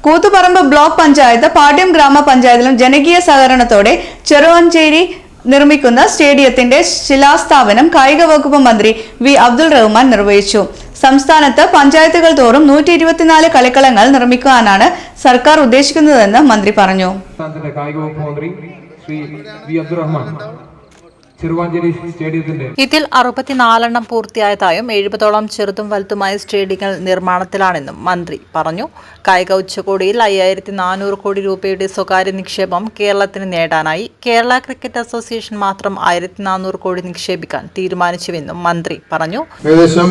Koothuparamba block panchayat Pattiam ഗ്രാമപഞ്ചായത്തിലും ജനകീയ സഹകരണത്തോടെ ചെറുവഞ്ചേരി നിർമ്മിക്കുന്ന സ്റ്റേഡിയത്തിന്റെ ശിലാസ്ഥാപനം കായിക വകുപ്പ് മന്ത്രി വി അബ്ദുൾ റഹ്മാൻ നിർവഹിച്ചു. സംസ്ഥാനത്ത് പഞ്ചായത്തുകൾ തോറും 124 കളിക്കളങ്ങൾ നിർമ്മിക്കാനാണ് സർക്കാർ ഉദ്ദേശിക്കുന്നതെന്ന് മന്ത്രി പറഞ്ഞു. ഇതിൽ 64 പൂർത്തിയായതായും 70ഓളം ചെറുതും വലുതുമായ സ്റ്റേഡിയങ്ങൾ നിർമ്മാണത്തിലാണെന്നും മന്ത്രി പറഞ്ഞു. കായിക ഉച്ചകോടിയിൽ 5400 കോടി രൂപയുടെ സ്വകാര്യ നിക്ഷേപം കേരളത്തിന് നേടാനായി. കേരള ക്രിക്കറ്റ് അസോസിയേഷൻ മാത്രം 1400 കോടി നിക്ഷേപിക്കാൻ തീരുമാനിച്ചുവെന്നും മന്ത്രി പറഞ്ഞു. ഏകദേശം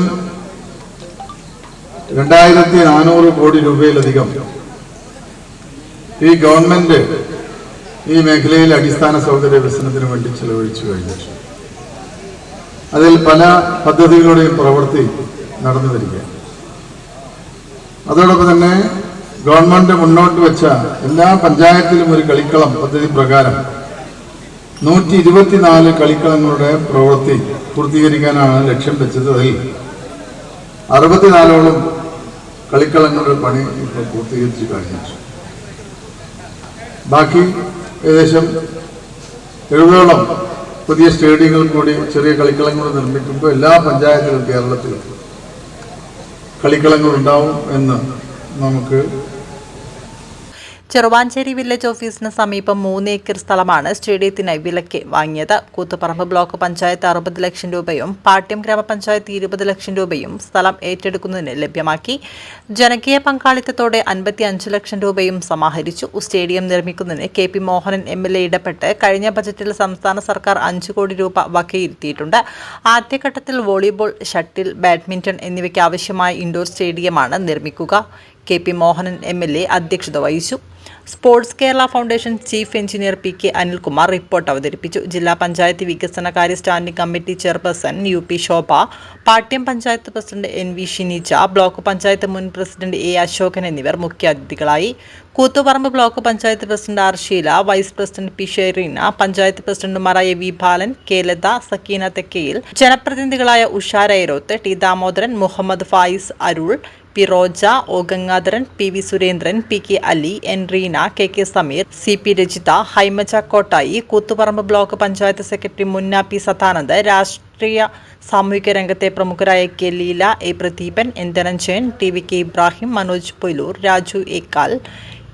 2400 കോടി രൂപയിലധികം ഈ ഗവൺമെന്റ് ഈ മേഖലയിൽ അടിസ്ഥാന സൗകര്യ വികസനത്തിന് വേണ്ടി ചെലവഴിച്ചു കഴിഞ്ഞിട്ടുണ്ട്. അതിൽ പല പദ്ധതികളുടെയും പ്രവൃത്തി നടന്നു വരികയാണ്. അതോടൊപ്പം തന്നെ ഗവൺമെന്റ് മുന്നോട്ട് വെച്ച എല്ലാ പഞ്ചായത്തിലും ഒരു കളിക്കളം പദ്ധതി പ്രകാരം 124 കളിക്കളങ്ങളുടെ പ്രവൃത്തി പൂർത്തീകരിക്കാനാണ് ലക്ഷ്യം വെച്ചത്. അതിൽ 64ഓളം കളിക്കളങ്ങളുടെ പണി ഇപ്പോൾ പൂർത്തീകരിച്ചു കഴിഞ്ഞിട്ടുണ്ട്. ബാക്കി ഏകദേശം 70ഓളം പുതിയ സ്റ്റേഡിയങ്ങൾ കൂടി ചെറിയ കളിക്കളങ്ങൾ നിർമ്മിക്കുമ്പോൾ എല്ലാ പഞ്ചായത്തിലും കേരളത്തിലും കളിക്കളങ്ങൾ ഉണ്ടാവും എന്ന് നമുക്ക്. ചെറുവാഞ്ചേരി വില്ലേജ് ഓഫീസിന് സമീപം 3 ഏക്കർ സ്ഥലമാണ് സ്റ്റേഡിയത്തിനായി വിലയ്ക്ക് വാങ്ങിയത്. കൂത്തുപറമ്പ് ബ്ലോക്ക് പഞ്ചായത്ത് 60 ലക്ഷം രൂപയും പാട്യം ഗ്രാമപഞ്ചായത്ത് 20 ലക്ഷം രൂപയും സ്ഥലം ഏറ്റെടുക്കുന്നതിന് ലഭ്യമാക്കി. ജനകീയ പങ്കാളിത്തത്തോടെ 55 ലക്ഷം രൂപയും സമാഹരിച്ചു. സ്റ്റേഡിയം നിർമ്മിക്കുന്നതിന് KP മോഹനൻ MLA ഇടപെട്ട് കഴിഞ്ഞ ബജറ്റിൽ സംസ്ഥാന സർക്കാർ 5 കോടി രൂപ വകയിരുത്തിയിട്ടുണ്ട്. ആദ്യഘട്ടത്തിൽ വോളിബോൾ, ഷട്ടിൽ, ബാഡ്മിന്റൺ എന്നിവയ്ക്ക് ആവശ്യമായ ഇൻഡോർ സ്റ്റേഡിയമാണ് നിർമ്മിക്കുക. KP മോഹനൻ MLA അധ്യക്ഷത വഹിച്ചു. Sports Kerala foundation chief engineer PK Anilkumar report അവതരിപ്പിച്ചു. ജില്ലാ പഞ്ചായത്ത് വികസനകാര്യ standing committee chairperson UP Shobha, Pattiam panchayat president NV Shinija, block panchayat മുൻ പ്രസിഡന്റ് A അശോകൻ എന്നിവർ മുഖ്യാതിഥികളായി. Koothuparamba block panchayat president R Sheela, vice president P Shereena, panchayat പ്രസിഡന്റുമാരായ V ബാലൻ, K ലത, സക്കീന തെക്കയിൽ, ജനപ്രതിനിധികളായ Ushara Eroth, T Damodaran, Muhammad Fayis Arul, P Roja, O Gangadharan, PV Surendran, PK Ali, N Reena, KK Sameer, CP Rajitha, Haimaja Kottayi, Koothuparamba block panchayat secretary Munna P Sadanand, രാഷ്ട്രീയ സാമൂഹിക രംഗത്തെ പ്രമുഖരായ K Leela, A Pradeepan, N Dhananjayan, TVK Ibrahim, Manoj Poyilur, Raju ഏക്കാൽ,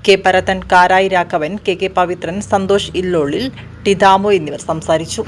K പരതൻ, Karayi Raghavan, KK Pavithran, Santhosh ഇല്ലോളിൽ, T Damu എന്നിവർ സംസാരിച്ചു.